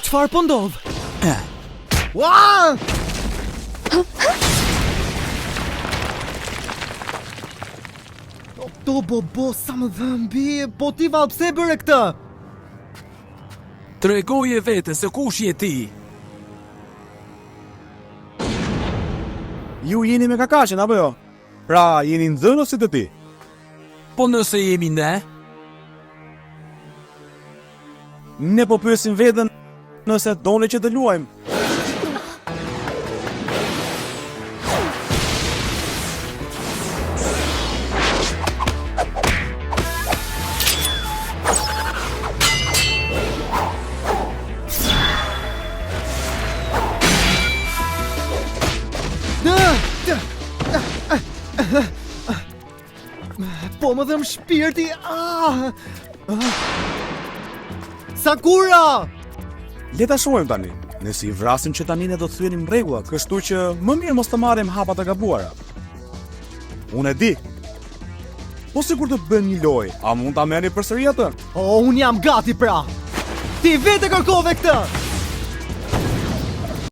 Çfarë po ndodh? Ua! Bo, sa më dhëmbi, po ti vallë pse bëre këtë? Tregoje vete se kush je ti. Ju jeni me kakashin, apo jo? Pra, jeni në dhënë ose të ti? Po nëse jemi ne? Ne po pyesim veten nëse doni që të luajmë. Po më dhëm shpirti. Sakura! Le ta shohim tani. Nëse i vrasim që tani ne do të thyenim rregullat, kështu që më mirë mos të marrim hapa të gabuara. Unë e di. Po sikur të bën një lojë, a mund ta merrni përsëri atë? Unë jam gati pra. Ti vetë kërkove këtë.